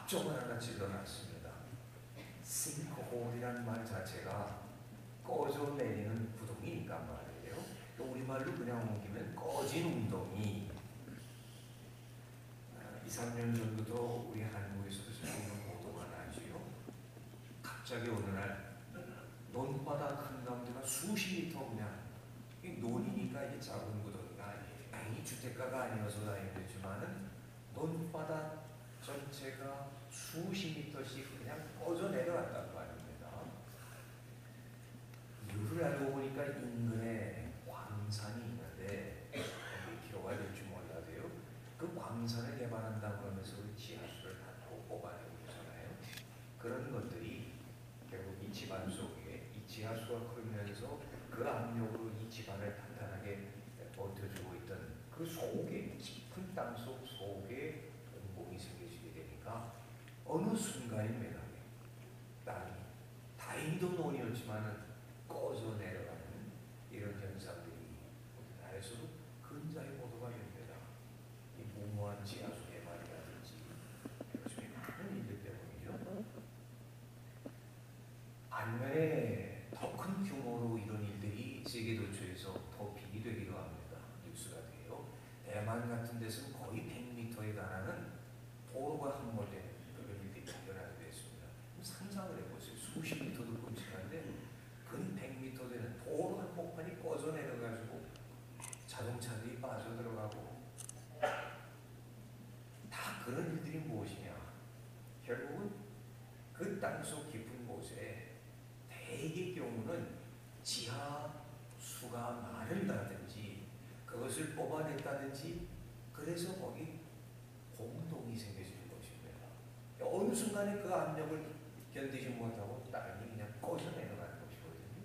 압정을 하나 질러놨습니다. 싱크홀이라는 말 자체가 꺼져 내리는 구덩이니까 말이에요. 또 우리말로 그냥 옮기면 꺼진 웅덩이. 2, 3년 전부터 우리 한국에서도 생기는 보도가 나지요. 갑자기 어느 날 논바닥 한가운데가 수십 미터 그냥 논이니까 이게 작은 구덩이가 아니에요. 이 주택가가 아니어서 다행이지만은 논바닥 전체가 수십 미터씩 그냥 꺼져 내려왔단 말입니다. 이유를 알고 보니까 인근에 광산이 있는데 몇 킬로가 될지 몰라도요. 그 광산을 개발한다고 하면서 지하수를 다 뽑아내고 있잖아요. 그런 것들이 하면서 그 압력으로 이 집안을 단단하게 버텨주고 있던 그 속에 깊은 땅속 속에 동공이 생겨지게 되니까 어느 순간입니다. 땅이 다행히도 논이었지만은 꺼져 내려가는 이런 현상들이 우리나라에서도 근자의 모도가 됩니다. 이 무모한 지하수 해발이라든지 요즘에 많은 일들 때문이죠. 반면에 더 큰 규모로 이런 일들이 세계 도처에서 더 비리되기도 합니다. 뉴스가 돼요. 대만 같은 데서는 거의 100m에 달하는 도로가 함몰되는 그런 일들이 발견하게 됐습니다. 상상을 해보세요. 수십 미터도 끔찍한데 근 100m 되는 도로 한복판이 꺼져 내려가지고 자동차들이 빠져들어가고 다 그런 일들이 무엇이냐. 결국은 그 땅속 깊은 곳에 대개의 경우는 지하수가 마른다든지 그것을 뽑아냈다든지 그래서 거기 공동이 생겨지는 것입니다. 어느 순간에 그 압력을 견디지 못하고 땅이 그냥 꺼져 내려가는 것이거든요.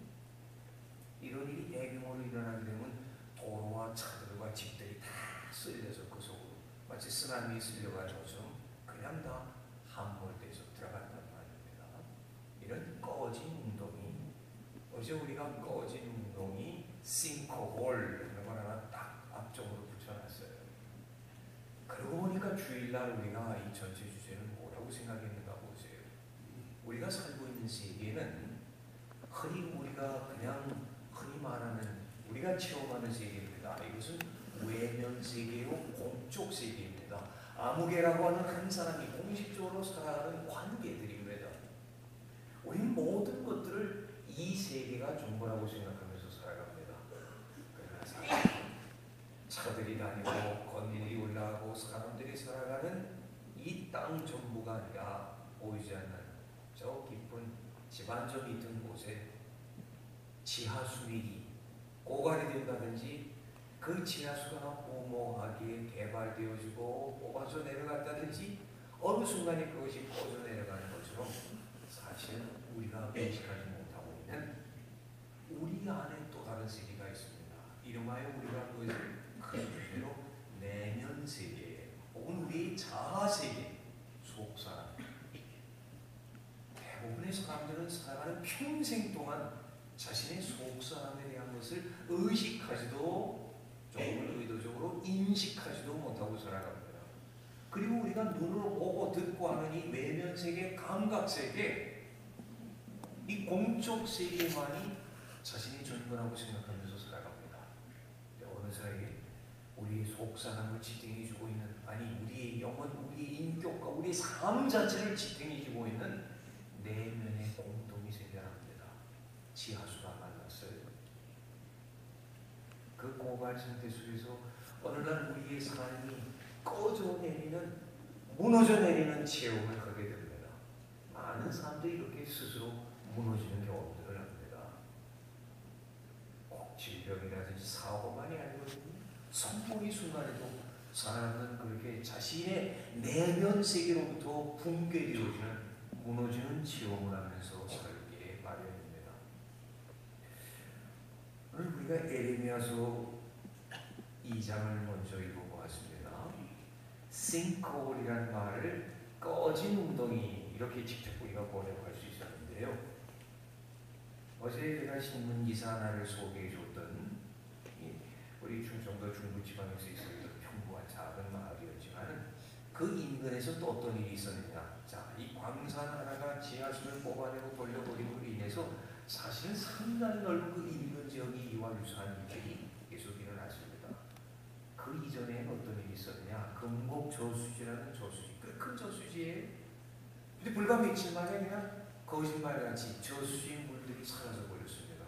이런 일이 대규모로 일어나게 되면 도로와 차들과 집들이 다 쓸려서 그 속으로 마치 쓰나미에 쓸려가는 것처럼 그냥 다 함몰돼서 들어간단 말입니다. 이런 꺼진 운동이 어제 우리가 꺼진 운동이 싱크홀 하는 걸 하나 딱 앞쪽으로 붙여놨어요. 그러고 보니까 주일날 우리가 이 전체 주제는 뭐라고 생각했는가 보세요. 우리가 살고 있는 세계는 흔히 우리가 그냥 흔히 말하는 우리가 체험하는 세계입니다. 이것은 외면 세계요 공적 세계입니다. 아무개라고 하는 한 사람이 공식적으로 살아가는 관계들입니다. 우리는 모든 것들을 이 세계가 전부라고 생각하면서 살아갑니다. 그러나 사실 차들이 다니고 건물이 올라가고 사람들이 살아가는 이 땅 전부가 아니라 보이지 않는 저 깊은 집안 저 밑은 곳에 지하수밀이 고갈이 된다든지 그 지하수가 무모하게 개발되어지고 뽑아져 내려갔다든지 어느 순간에 그것이 꺼져 내려가는 것처럼 사실 우리가 인식하지 못하고 있는 우리 안에 또 다른 세계가 있습니다. 이름하여 우리가 그것을 그 뜻대로 내면 세계 혹은 우리의 자아 세계 속사람 대부분의 사람들은 살아가는 평생 동안 자신의 속사람에 대한 것을 의식하지도 조금은 의도적으로 인식하지도 못하고 살아갑니다. 그리고 우리가 눈으로 보고 듣고 하는 이 외면 세계, 감각 세계, 이 공적 세계만이 자신이 전부라고 생각하면서 살아갑니다. 어느새 우리의 속사람을 지탱해주고 있는, 아니 우리의 영혼, 우리의 인격과 우리의 삶 자체를 지탱해주고 있는 내면의 공동이 생겨납니다. 지하수가 만났어요. 그 고갈 상태 속에서 어느 날 우리의 삶이 꺼져 내리는, 무너져 내리는 체험을 하게 됩니다. 많은 사람들이 이렇게 스스로 무너지는 경험들을 합니다. 꼭 질병이라든지 사고만이 아니거든요. 성공의 순간에도 사람은 그렇게 자신의 내면 세계로부터 붕괴되어지는, 무너지는 체험을 하면서 살게 마련입니다. 오늘 우리가 에레미야서 2장을 먼저 읽어보았습니다. 싱크홀이라는 말을 꺼진 웅덩이 이렇게 직접 우리가 번역할 수 있었는데요. 어제 제가 신문 기사 하나를 소개해 줬던 우리 충청도 중부지방에서 있었던 평범한 작은 마을이었지만 그 인근에서 또 어떤 일이 있었느냐. 자, 이 광산 하나가 지하수를 뽑아내고 돌려버림으로 인해서 사실은 상당히 넓은 그 인근 지역이 이와 유사한 일들이 계속 일어났습니다. 그 이전에 어떤 일이 있었느냐. 금곡 저수지라는 저수지, 꽤 큰 저수지예요. 근데 불과 며칠 만에 그냥 거짓말같이 저수지의 물들이 사라져 버렸습니다.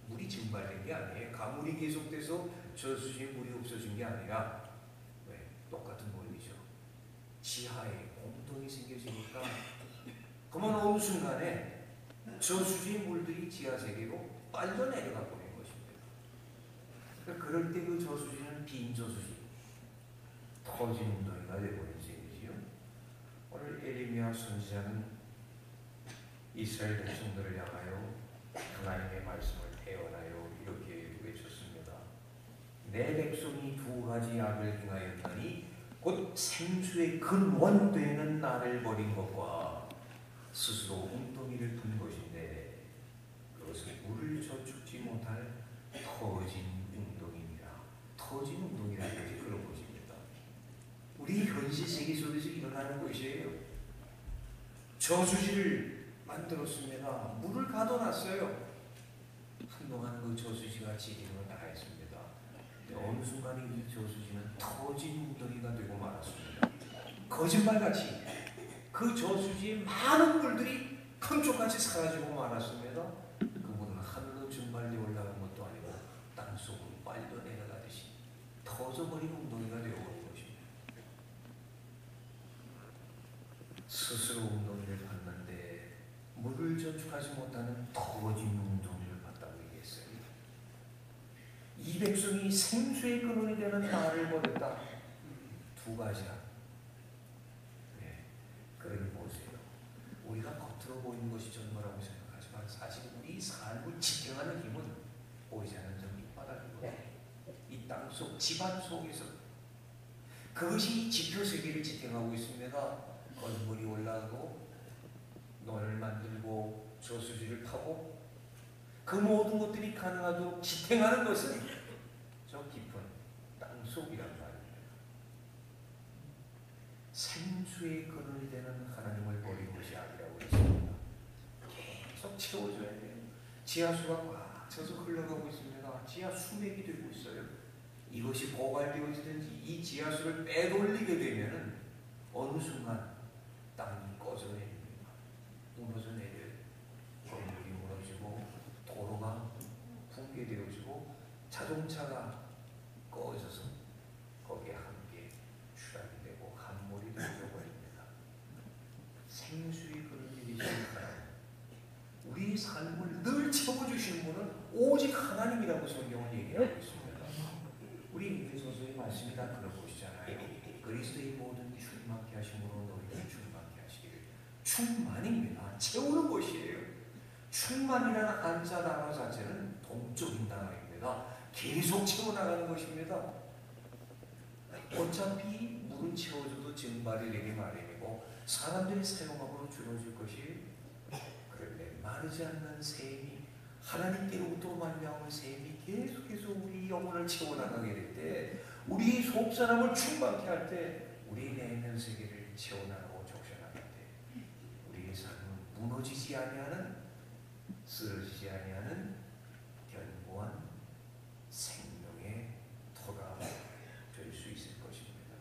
물이 증발된 게 아니에요. 가물이 계속돼서 저수지의 물이 없어진 게 아니라 왜? 똑같은 원리죠. 지하에 공동이 생겨지니까 그만 어느 순간에 저수지의 물들이 지하 세계로 빨려 내려가 버린 것입니다. 그러니까 그럴 때 그 저수지는 빈 저수지, 터진 웅덩이가 되어버린 셈이지요. 오늘 에레미야 선지자는 이스라엘 백성들을 향하여 하나님의 말씀을 태어나 내 백성이 두 가지 악을 행하였더니 곧 생수의 근원되는 나를 버린 것과 스스로 웅덩이를 푼 것인데 그것은 물을 저축지 못할 터진 웅덩이니라. 터진 웅덩이라는 것이 그런 것입니다. 우리 현실 세계 속에서 일어나는 것이에요. 저수지를 만들었습니다. 물을 가둬놨어요. 한동안 그 저수지가 지기름을 다했습니다. 어느 순간에 이 저수지는 터진 웅덩이가 되고 말았습니다. 거짓말같이 그 저수지의 많은 물들이 감쪽같이 사라지고 말았습니다. 그 물은 하늘로 증발되어 올라간 것도 아니고 땅속으로 빨려 내려가듯이 터져버린 웅덩이가 되어버린 것입니다. 스스로 웅덩이를 봤는데 물을 저축하지 못하는 터진 웅덩이를 봤다고 얘기했어요. 이 백성이 생수의 근원이 되는 나를 버렸다. 두 가지라. 네. 그러니 보세요. 우리가 겉으로 보이는 것이 전부라고 생각하지만 사실 우리 삶을 지탱하는 힘은 보이지 않는 저 밑바닥이거든요. 이 땅속 집안 속에서 그것이 지표 세계를 지탱하고 있습니다. 건물이 올라가고 논을 만들고 저수지를 타고 그 모든 것들이 가능하도록 지탱하는 것은 저 깊은 땅속이란 말입니다. 생수의 근원이 되는 하나님을 버린 것이 악이라고 했습니다. 계속 채워줘야 돼요. 지하수가 꽉 차서 흘러가고 있습니다. 지하 수맥이 되고 있어요. 이것이 고갈되어지든지 이 지하수를 빼돌리게 되면 어느 순간 땅이 꺼져내립니다. 무너져 내려요. 건물이 무너지고 도로가 붕괴되어지고 자동차가 꺼져서 거기에 함께 추락이 되고 함몰이 되어버립니다. 생수의 근원이 되신 하나님, 우리의 삶을 늘 채워주시는 분은 오직 하나님이라고 성경은 얘기하고 있습니다. 우리 에베소서의 말씀이 다 그런 것이잖아요. 그리스도의 모든 충만케 하심으로 너희를 충만케 하시기를. 충만입니다. 채우는 것이에요. 충만이라는 한자 단어 자체는 동적인 단어입니다. 계속 채워나가는 것입니다. 어차피 물은 채워줘도 증발이 되기 마련이고 사람들이 사용함으로 줄어질 것이, 그런데 마르지 않는 샘이 하나님께로부터 말미암은 샘이 계속해서 우리 영혼을 채워나가게 될 때, 우리 속사람을 충만케 할 때, 우리 내면 세계를 채워나가고 적셔나갈 때 우리의 삶은 무너지지 아니하는, 쓰러지지 아니하는 견고한 생명의 터가 될 수 있을 것입니다.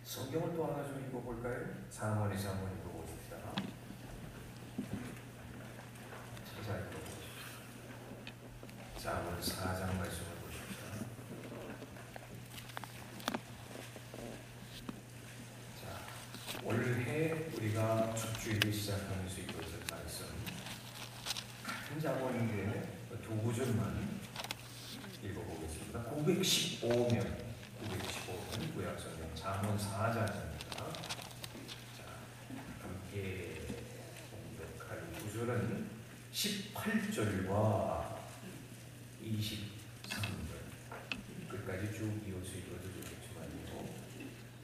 성경을 또 하나 좀 읽어볼까요? 사무엘에서 한번 읽어보십시다. 찾아 읽어보십시다. 사무엘 4장 말씀을 보십시다. 자, 올해 우리가 축주일을 시작하면서 읽었던 말씀, 같은 자본인데 두 구절만 읽어보겠습니다. 915면 구약성경 잠언 4장입니다. 자, 함께 공독할 구절은 18절과 23절 끝까지 쭉 이어서 읽어도 좋겠지만요.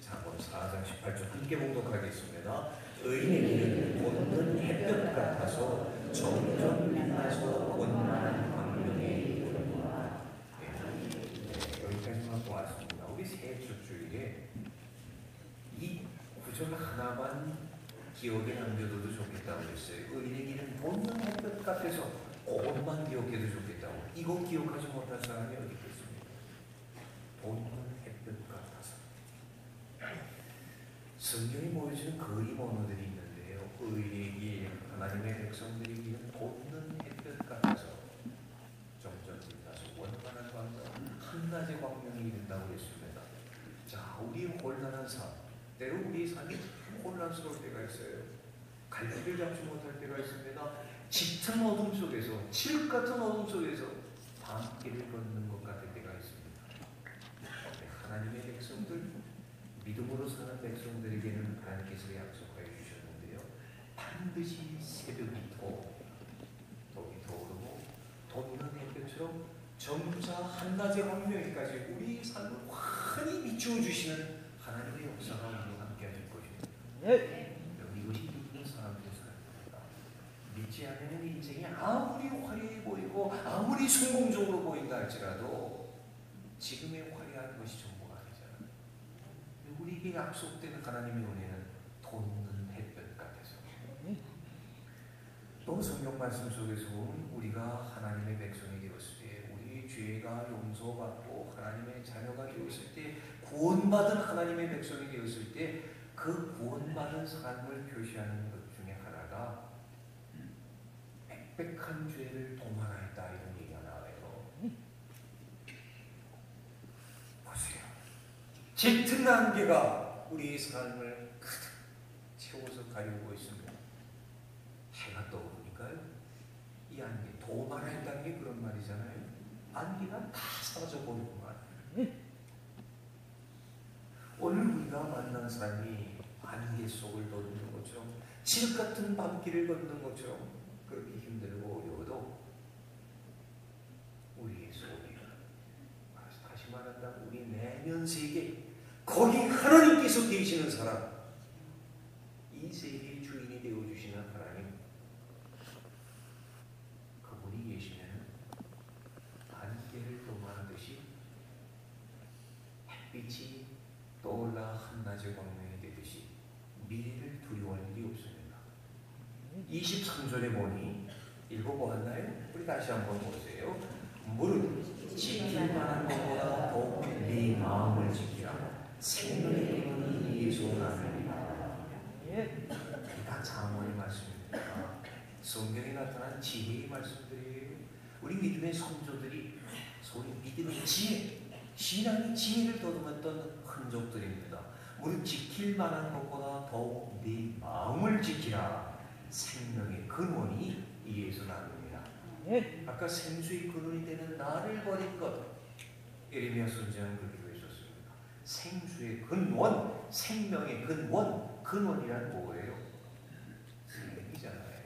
잠언 4장 18절 함께 공독하겠습니다. 의인의 길은 돋는 햇볕 같아서 점점 빛나서 온난한 광명에 이르노라. 여기까지만 보았습니다. 우리 새 축주일에 이 구절 하나만 기억에 남겨둬도 좋겠다고 했어요. 의인의 길은 돋는 햇볕 같아서 그것만 기억해도 좋겠다고. 이거 기억하지 못할 사람이 어디 있겠습니까? 돋는 햇볕 같아서. 성경이 보여주는 그림 언어들이 있는데요. 의인의 길, 하나님의 백성들의 길은 돋는 햇볕 같아서 점점 빛나서 원만한 광명, 한낮의 광명이 이른다고 했습니다. 자, 우리의 혼란한 삶, 때로 우리의 삶이 혼란스러울 때가 있어요. 갈피를 잡지 못할 때가 있습니다. 짙은 어둠 속에서, 칠흑 같은 어둠 속에서 밤길을 걷는 것 같을 때가 있습니다. 그런데 하나님의 백성들, 믿음으로 사는 백성들에게는 하나님께서 약속하여 주셨는데요. 반드시 새벽이 더욱이 더오르고 돋는 햇볕처럼 정부자 한낮의 광명에까지 우리 삶을 환히 비추어 주시는 하나님의 역사가 우리와 함께 하실 것입니다. 이것이 믿는 사람들의 삶입니다. 믿지 않는 인생이 아무리 화려해 보이고 아무리 성공적으로 보인다 할지라도 지금의 화려한 것이 전부가 아니잖아요. 우리에게 약속된 하나님의 은혜는 돋는 햇볕 같아서 또 성경 말씀 속에서 우리가 하나님의 백성이 되었을 때 우리 죄가 용서받고 하나님의 자녀가 되었을 때 구원받은 하나님의 백성이 되었을 때 그 구원받은 삶을 표시하는 것 중에 하나가 빽빽한 죄를 도말하였다 이런 얘기가 나와요. 보세요. 짙은 안개가 우리의 삶을 가득 채워서 가리고 있습니다. 해가 떠오르니까요. 이 안개, 도말하였다는 게 그런 말이잖아요. 안개가 다 사라져버리구만. 오늘 우리가 만난 삶이 안개 속을 걷는 것처럼 질 같은 밤길을 걷는 것처럼 그렇게 힘들고 어려워도 우리의 속에 다시 말한다면 우리 내면 세계 거기 하나님께서 계시는 사람 이 세계의 주인이 되어주시는 하나님 그분이 계시면 안개를 도마하듯이 햇빛이 떠올라 한낮의 광명이 되듯이 미래를 두려워할 일이 없습니다. 23절에 보니 읽어보았나요? 우리 다시 한번 보세요. 무릇 지킬 만한 것보다 더욱 네 마음을 지키라. 생명의 근원이 예수 나느니라. 다 장언의 말씀입니다. 성경에 나타난 지혜의 말씀들이에요. 우리 믿음의 성도들이 소위 믿음의 지혜, 신앙의 지혜를 더듬었던 흔적들입니다. 무릇 지킬 만한 것보다 더욱 네 마음을 지키라. 생명의 근원이 이에서 나옵니다. 아까 생수의 근원이 되는 나를 버린 것 예레미야 선지자는 그렇게 외쳤습니다. 생수의 근원, 생명의 근원, 근원이란 뭐예요? 생명이잖아요.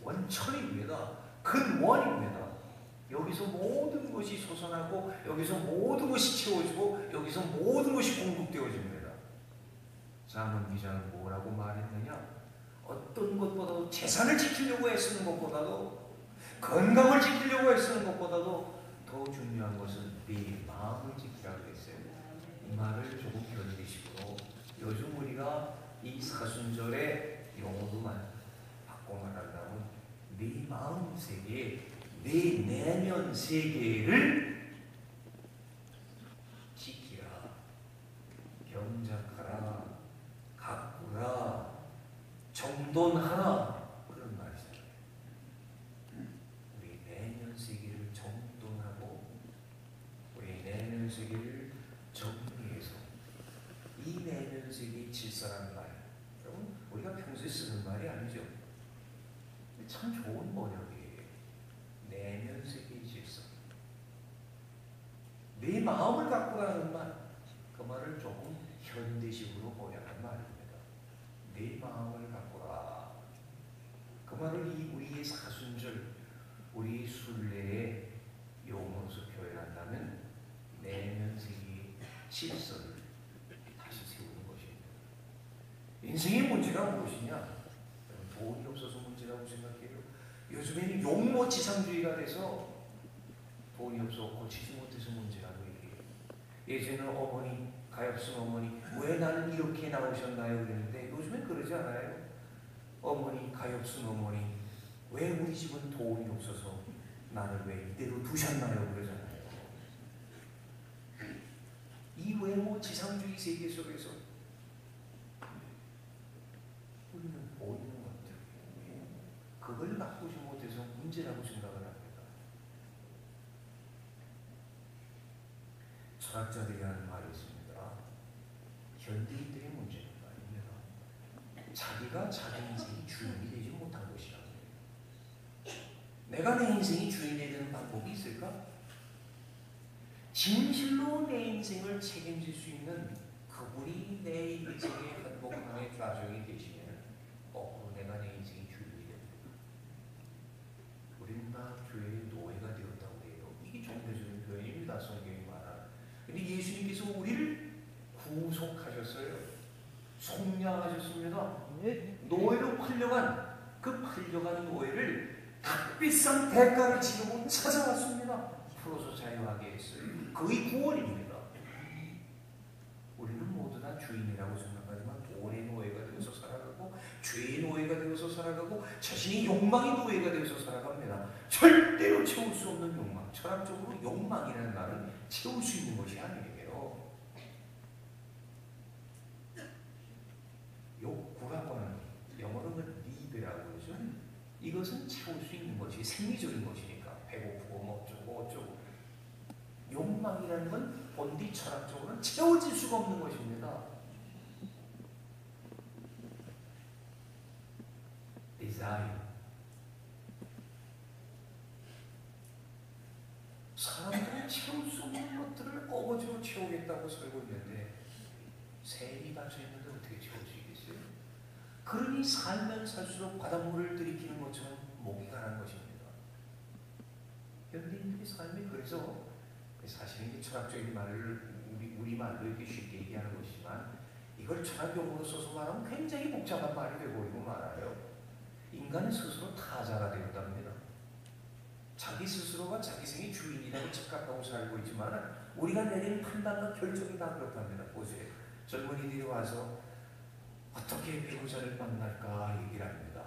원천입니다. 근원입니다. 여기서 모든 것이 솟아나고 여기서 모든 것이 채워지고 여기서 모든 것이 공급되어집니다. 잠언 기자는 뭐라고 말했느냐? 어떤 것보다도 재산을 지키려고 애쓰는 것보다도 건강을 지키려고 애쓰는 것보다도 더 중요한 것은 네 마음을 지키라고 했어요. 이 말을 조금 견디시고 요즘 우리가 이 사순절의 용어도만 바꿔 말한다면 네 마음 세계, 네 내면 세계를 지키라, 경작하라, 가꾸라, 정돈하라 그런 말이잖아요. 우리 내면 세계를 정돈하고 우리 내면 세계를 정리해서 이 내면 세계의 질서라는 말, 여러분 우리가 평소에 쓰는 말이 아니죠. 참 좋은 번역이에요. 내면 세계의 질서. 내 마음을 가꾸라는 말, 그 말을 조금 현대식으로 번역한 말입니다. 내 마음을 가꾸라. 그 말을 우리의 사순절, 우리 순례의 용어로서 표현한다면 내면 세계의 질서를 다시 세우는 것입니다. 인생의 문제가 무엇이냐? 돈이 없어서 문제라고 생각해요. 요즘에는 용모지상주의가 돼서 돈이 없어 고치지 못해서 문제라고 얘기해요. 예전에는 어머니, 가엾은 어머니, 왜 나는 이렇게 나오셨나요? 그랬는데 요즘엔 그러지 않아요. 어머니, 가엾은 어머니, 왜 우리 집은 돈이 없어서 나를 왜 이대로 두셨나요? 그러잖아요. 이 외모지상주의 세계 속에서 우리는 보이는 것들, 그걸 바꾸지 못해서 문제라고 생각을 합니다. 철학자들이 하는 말이 있습니다. 현대인들의 문제는 말입니다. 자기가 자기 인생이 주인이 되지 못한 것이라고 해요. 내가 내 인생이 주인이 되는 방법이 있을까? 진실로 내 인생을 책임질 수 있는 그분이 내 인생의 행복함의 좌정이 되시면 내가 내 인생의 주인이 됩니다. 우리는 다 교회의 노예가 되었다고 해요. 이게 종교적인 근데 예수님께서 우리를 구속하셨어요. 속량하셨습니다. 노예로 팔려간 그 팔려간 노예를 값비싼 대가를 치르고 찾아왔습니다. 풀어서 자유하게 했어요. 그의 구원입니다. 우리는 모두 다 주인이라고 생각하지만 돈의 노예가 되어서 살아가고 죄의 노예가 되어서 살아가고 자신의 욕망의 노예가 되어서 살아갑니다. 절대로 채울 수 없는 욕망. 철학적으로 욕망이라는 말은 채울 수 있는 것이 아니에요. 욕구라고 하는 영어로는 리드라고 그러죠. 이것은 채울 수 있는 것이 생리적인 것이니까 배고프고 뭐 어쩌고 욕망이라는 건 본디 철학적으로는 채워질 수가 없는 것입니다. desire. 사람들은 채울 수 없는 것들을 어거지로 채우겠다고 살고 있는데 셀이 닫혀있는데 어떻게 채울 수 있겠어요? 그러니 살면 살수록 바닷물을 들이키는 것처럼 목이 가는 것입니다. 현대인들의 삶이 그래서 사실은 철학적인 말을 우리 말로 이렇게 쉽게 얘기하는 것이지만 이걸 철학 용어로 써서 말하면 굉장히 복잡한 말이 되어버리고 말아요. 인간은 스스로 타자가 되었답니다. 자기 스스로가 자기 생의 주인이라고 착각하고 살고 있지만 우리가 내리는 판단과 결정이 다 그렇답니다. 보세요. 젊은이들이 와서 어떻게 배우자를 만날까 얘기를 합니다.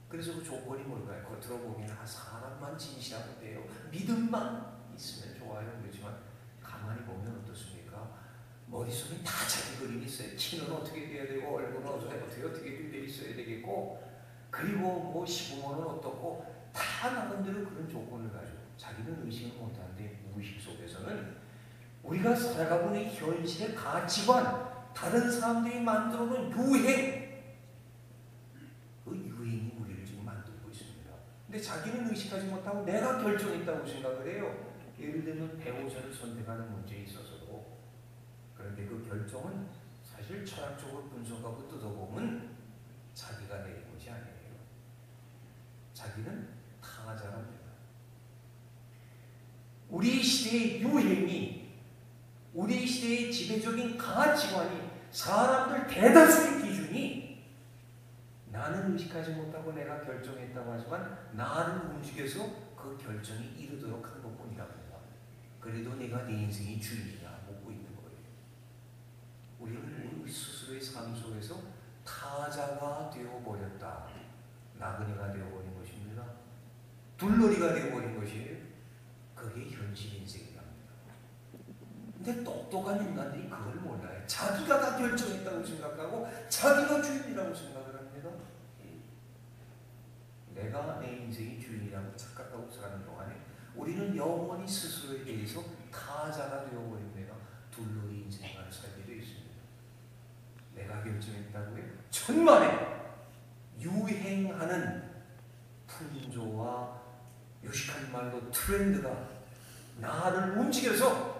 그래서 그 조건이 뭘까요? 겉으로 보기에는 사람만 진실하면 돼요. 믿음만 있으면 좋아요. 그렇지만 가만히 보면 어떻습니까? 머릿속에 다 자기 그림이 있어요. 키는 어떻게 돼야 되고 얼굴은 어떻게 돼 있어야 되겠고 그리고 뭐 시부모는 어떻고 다 나름대로 그런 조건을 가지고 자기는 의식을 못하는데 무의식 속에서는 우리가 살아가고 있는 현실의 가치관 다른 사람들이 만들어 놓은 유행 그 유행이 우리를 지금 만들고 있습니다. 근데 자기는 의식하지 못하고 내가 결정했다고 생각을 해요. 예를 들면 배우자를 선택하는 문제에 있어서도 그런데 그 결정은 사실 철학적으로 분석하고 뜯어보면 자기가 내린 것이 아니에요. 자기는 타자랍니다. 우리 시대의 유행이 우리 시대의 지배적인 가치관이 사람들 대다수의 기준이 나는 의식하지 못하고 내가 결정했다고 하지만 나를 움직여서 그 결정이 이루도록 한 것뿐이랍니다. 그래도 내가 내 인생의 주인이냐 묻고 있는 거예요. 우리는 우리 스스로의 삶 속에서 타자가 되어버렸다. 나그네가 되어버린 것입니다. 둘러리가 되어버린 것이에요. 그게 현실 인생이랍니다. 근데 똑똑한 인간들이 그걸 몰라요. 자기가 다 결정했다고 생각하고 자기가 주인이라고 생각을 합니다. 내가 내 인생의 주인이라고 착각하고 사는 동안에 우리는 영원히 스스로에 대해서 타자가 되어버립니다. 둘러리 인생을 살게 되어 있습니다. 내가 결정했다고요? 천만에 유행하는 풍조와 유식한 말로 트렌드가 나를 움직여서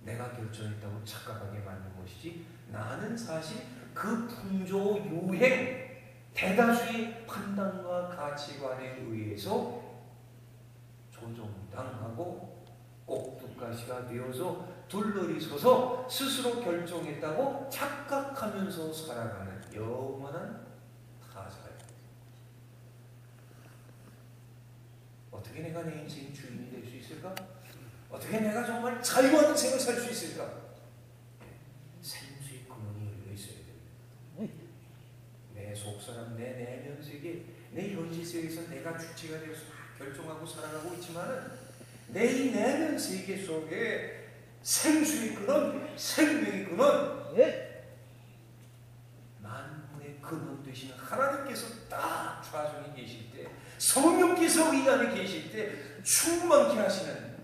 내가 결정했다고 착각하게 만든 것이지 나는 사실 그 풍조 유행 대다수의 판단과 가치관에 의해서 조종당하고 꼭두가시가 되어서 둘러리 서서 스스로 결정했다고 착각하면서 살아가는 영원한 타자예요. 어떻게 내가 내 인생 주인이 될 수 있을까? 어떻게 내가 정말 자유한 인생을 살 수 있을까? 생수의 근원이 열려 있어야 됩니다. 내 속사람, 내 내면 세계, 내 현실 세계에서 내가 주체가 되어서 결정하고 살아가고 있지만은 내 이 내면 세계 속에 생수의 근원, 생명의 근원, 만물의 근원 되시는 하나님께서 딱 좌정에 계실 때, 성령께서 이 안에 계실 때, 충만케 하시는,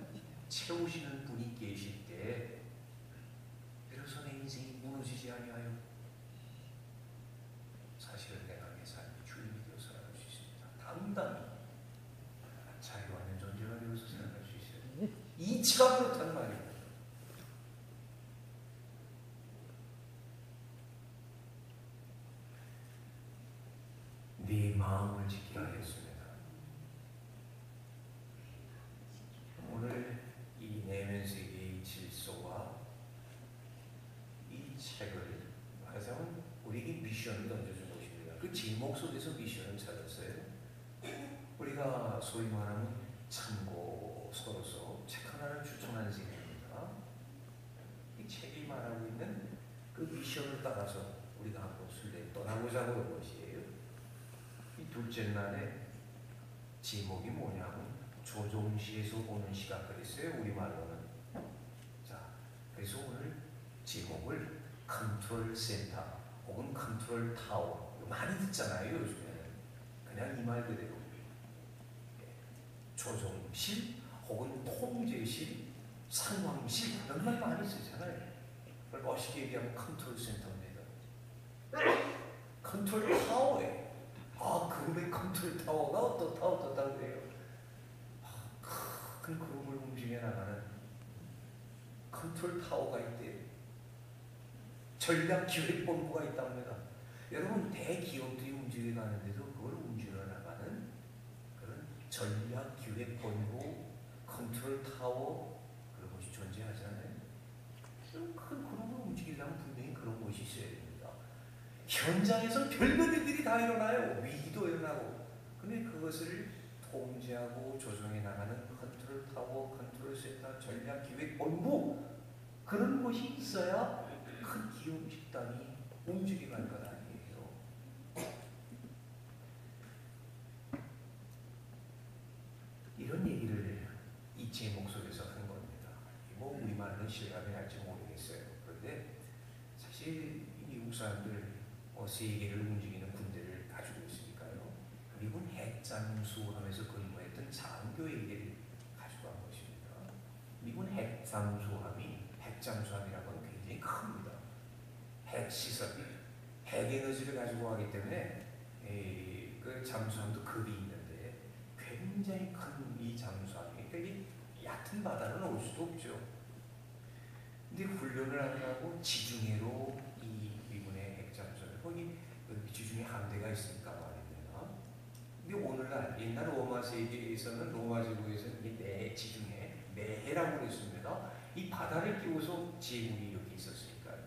채우시는 분이 계실 때, 비로소 내 인생이 무너지지 아니하여 사실은 내가 내 삶의 주인이 되어 살아갈 수 있습니다. 당당히 자유하는 존재가 되어서 살아갈 수 있어요. 이치가 그렇단 말이에요. 네 마음을 지키라 했습니다. 오늘 그 제목 속에서 미션을 찾았어요. 우리가 소위 말하면 참고 서로서 책 하나를 추천하는 시간입니다. 이 책이 말하고 있는 그 미션을 따라서 우리가 한번 순례 떠나보자고 하는 것이에요. 이 둘째 날에 제목이 뭐냐면 조종시에서 보는 시각 그랬어요. 우리말로는. 자, 그래서 오늘 제목을 컨트롤 센터 혹은 컨트롤 타워 많이 듣잖아요. 요즘에는 그냥 이 말 그대로 조종실 혹은 통제실, 상황실 이런 말 많이 쓰잖아요. 그걸 멋있게 얘기하면 컨트롤 센터입니다. 컨트롤 타워에 그룹의 컨트롤 타워가 어떻다고 그래요. 큰 그룹을 움직여 나가는 컨트롤 타워가 있대요. 전략기획본부가 있답니다. 여러분 대기업들이 움직여 가는데도 그걸 움직여 나가는 그런 전략기획본부, 컨트롤 타워 그런 것이 존재하잖아요. 큰 그룹을 움직이려면 분명히 그런 것이 있어야 됩니다. 현장에서 별별 일들이 다 일어나요. 위기도 일어나고. 근데 그것을 통제하고 조정해 나가는 컨트롤 타워, 컨트롤 센터, 전략기획본부 그런 것이 있어야 큰 기업 집단이 움직여갈 것 아니에요. 이런 얘기를 이 제목 속에서 한 겁니다. 뭐 우리말로 실감이 날지 모르겠어요. 그런데 사실 미국 사람들 세계를 움직이는 군대를 가지고 있으니까요. 미군 핵잠수함에서 근무했던 장교 얘기를 가지고 간 것입니다. 미군 핵잠수함이 핵잠수함이라는 건 굉장히 큽니다. 핵시설이 핵에너지를 가지고 가기 때문에 그 잠수함도 급이 있는데 굉장히 큰 이 잠수함이 그러니까 얕은 바다는 올 수도 없죠. 근데 훈련을 하느라고 지중해로 이 미군의 핵잠수함 거기 지중해 함대가 있으니까 말입니다. 근데 오늘날 옛날 로마 세계에서는 로마 제국에서는 이 지중해 내해라고 했습니다. 이 바다를 끼워서 제국이 여기 있었으니까요.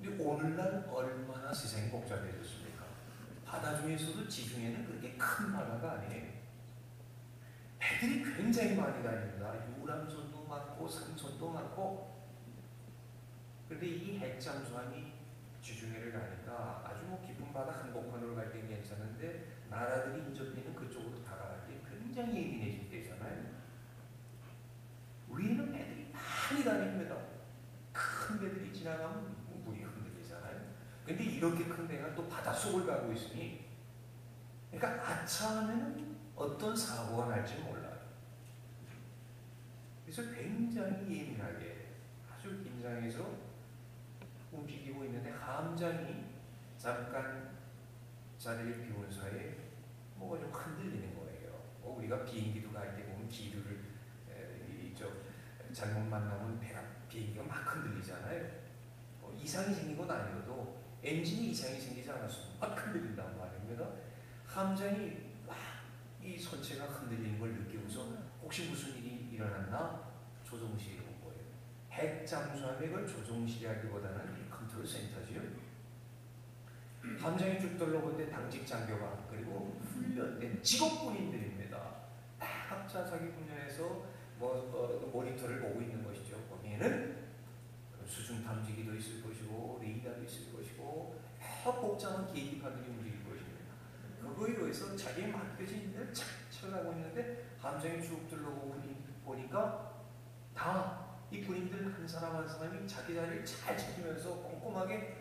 근데 오늘날 얼마나 세상이 복잡해졌습니까? 바다 중에서도 지중해는 그렇게 큰 바다가 아니에요. 배들이 굉장히 많이 다닙니다. 유람선도 많고 상선도 많고. 그런데 이 핵잠수함이 지중해를 가니까 아주 깊은 바다 한복판으로 갈 땐 괜찮은데 나라들이 인접되는 그쪽으로 다가갈 때 굉장히 예민해질 때잖아요. 위에는 배들이 많이 다닙니다. 큰 배들이 지나가면 물이 흔들리잖아요. 근데 이렇게 큰 배가 또 바닷속을 가고 있으니 그러니까 아차하면 어떤 사고가 날지 몰라요. 그래서 굉장히 예민하게 아주 긴장해서 움직이고 있는데 함장이 잠깐 자리를 비운 사이에 뭐가 좀 흔들리는 거예요. 우리가 비행기도 갈 때 보면 기류를 잘못 만나면 비행기가 막 흔들리잖아요. 이상이 생긴 건 아니어도 엔진이 이상이 생기지 않았으면 막 흔들린단 말입니다. 함장이 막 이 선체가 흔들리는 걸 느끼고서 혹시 무슨 일이 일어났나 조종실에 온 거예요. 핵잠수함의 걸 조종실이라기보다는 컨트롤 센터지요. 함장이 쭉 둘러본데 당직 장교가 그리고 훈련된 직업군인들입니다. 다 각자 자기 분야에서 모니터를 보고 있는 것이죠. 거기에는 수중 탐지기도 있을 것이고 레이더도 있을 것이고 복잡한 계기판들이 움직일 것입니다. 그거에 의해서 자기의 맡겨진 일을 착착하고 있는데 함장이 쭉 둘러보니까 다 이 군인들 한 사람 한 사람이 자기 자리를 잘 지키면서 꼼꼼하게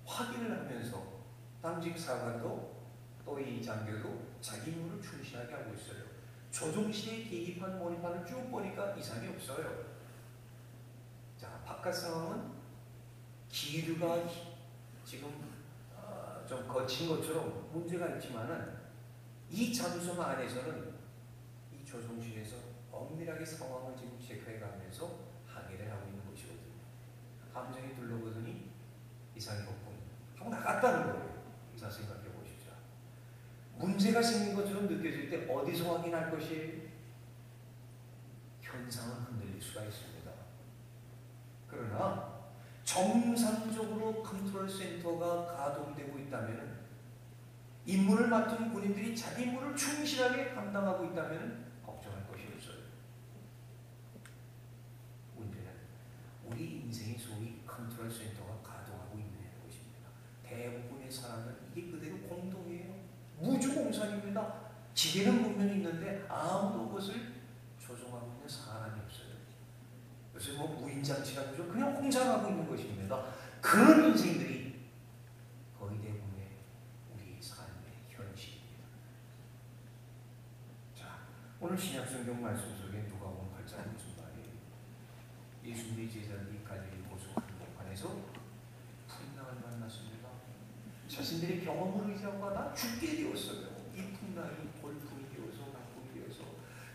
확인을 하면서 당직 사관도 또 이 장교도 자기 임무를 충실하게 하고 있어요. 조종실의 계기판 모니터를 쭉 보니까 이상이 없어요. 자, 바깥 상황은 기류가 지금 좀 거친 것처럼 문제가 있지만은 이 잠수함 안에서는 이 조종실에서 엄밀하게 상황을 지금 체크해가면서 항해를 하고 있는 것이거든요. 함정이 둘러보더니 이상이 없군 하고 나갔다는 거예요. 자, 생각해 보시죠. 문제가 생긴 것처럼 느껴질 때 어디서 확인할 것이에요? 현상은 흔들릴 수가 있습니다. 그러나 정상적으로 컨트롤 센터가 가동되고 있다면 임무를 맡은 군인들이 자기 임무를 충실하게 감당하고 있다면 걱정할 것이 없어요. 문제는 우리 인생의 소위 컨트롤 센터가 가동하고 있는 것입니다. 대부분의 사람은 이게 그대로 공동이에요. 무주공산입니다. 지게는 분명히 있는데 아무도 그것을 조종하고 있는 사람이 없어요. 요새 뭐 무인장치라고 하죠. 그냥 공장하고 있는 것입니다. 그런 인생들이 거의 대부분의 우리 삶의 현실입니다. 자, 오늘 신약성경 말씀 속에 누가복음 8장 무슨 말이에요? 예수님의 제자들이 갈릴리 호수 한복판에서 풍랑을 만났습니다. 자신들의 경험을 의지하고 나 죽게 되었어요. 이 풍랑이 돌풍이 되어서 나쁨이 되어서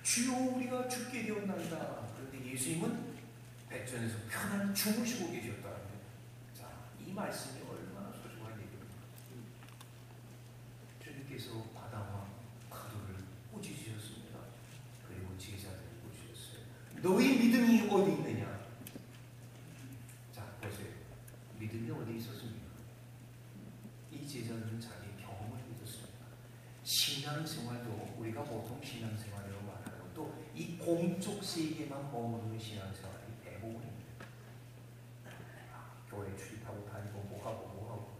주여 우리가 죽게 되었나이다. 그런데 예수님은 백전에서 편안히 주무시고 계셨다는 거예요. 자, 이 말씀이 얼마나 소중한 얘기입니까? 주님께서 바다와 파도를 꾸짖으셨습니다. 그리고 제자들을 꾸짖으셨어요. 너희 믿음이 어디 있느냐? 자, 보세요. 믿음이 어디 있었습니까? 이 제자들은 자기 경험을 믿었습니다. 신앙생활도 우리가 보통 신앙생활이라고 말하고 또 이 공적 세계만 머무르는 신앙생활이 대부분입니다. 교회 출입하고 다니고 뭐하고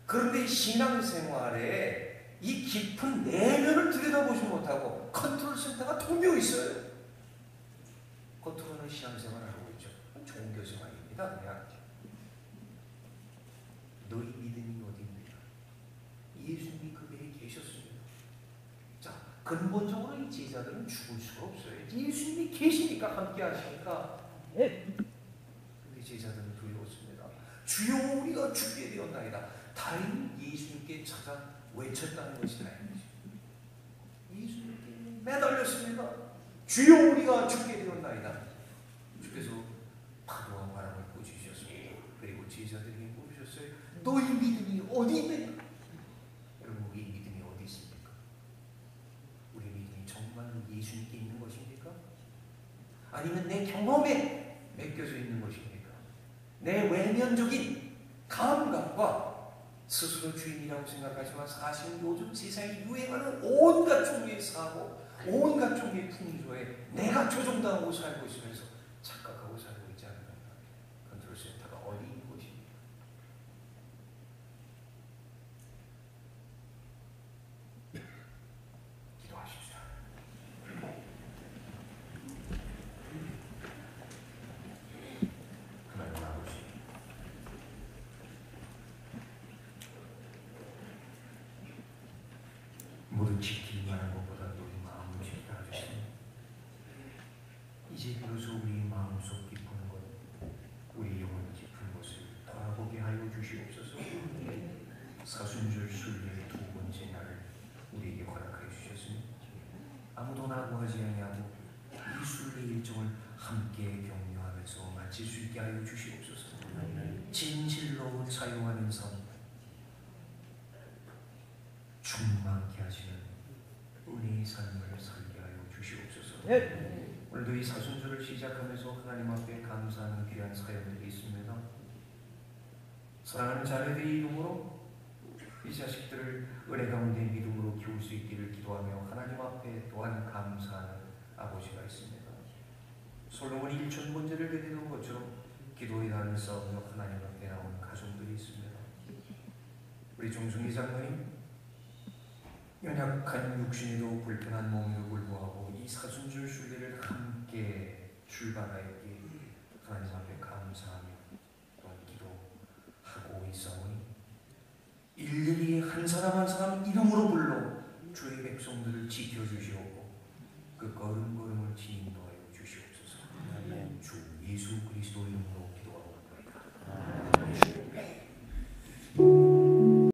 그런데 신앙생활에 이 깊은 내면을 들여다보지 못하고 컨트롤 센터가 텅비어 있어요. 겉으로는 신앙생활을 하고 있죠. 종교생활입니다. 그냥 너희 믿음이 어디 있느냐? 예수님이 그 배에 계셨습니다. 자, 근본적으로 이 제자들은 죽을 수가 없어요. 예수님이 계시니까 함께 하시니까. 근데 제자들은 두려웠습니다. 주여 우리가 죽게 되었나이다. 다행히 예수님께 찾아 외쳤다는 것이 다행이죠. 예수님께 매달렸습니다. 주여 우리가 죽게 되었나이다. 주께서 파도와 바람을 꾸짖으셨습니다. 그리고 제자들에게 물으셨어요. 너희 믿음이 어디 있느냐? 여러분, 우리 믿음이 어디 있습니까? 우리 믿음이 정말 예수님께 있는 것입니까? 아니면 내 경험에 맡겨져 있는 것입니까? 내 외면적인 감각과 스스로 주인이라고 생각하지만 사실 요즘 세상에 유행하는 온갖 종류의 사고, 온갖 종류의 풍조에 내가 조종당하고 살고 있으면서 착각하고 살고 있지 않는가? 컨트롤 센터가 어디 있는 것입니까? 기도하십시오. 하나님 아버지, 모두 지킬 만한 것보다 우리 마음을 지켜 주시니 이제 비로소 우리 마음속 깊은 것, 우리 영혼 깊은 것을 돌아보게 하여 주시옵소서. 사순절 순례의 두 번째 날을 우리에게 허락하여 주셨으니 아무도 나고하지 아니하고 이 순례 일정을 함께 격려하면서 마칠 수 있게 하여 주시옵소서. 진실로 사용하는 삶, 충만케 하시는 은혜의 삶을 살게 하여 주시옵소서. 오늘도 이 사순절을 시작하면서 하나님 앞에 감사하는 귀한 사연들이 있습니다. 사랑하는 자녀들의 이름으로 이 자식들을 은혜 가운데 믿음으로 키울 수 있기를 기도하며 하나님 앞에 또한 감사하는 아버지가 있습니다. 솔로몬이 1천 번제를 드리는 것처럼 기도의 단을 쌓으며 하나님 앞에 나오는 가정들이 있습니다. 우리 정순기 장로님, 연약한 육신에도 불편한 몸에도 불구하고 이 사순절 순례를 함께 출발하였기에 하나님 앞에 감사하며 또한 기도하고 있사오니 일일이 한 사람 한 사람 이름으로 불러 주의 백성들을 지켜주시옵고 그 걸음걸음을 지인도하여 주시옵소서. 주 예수 그리스도 이름으로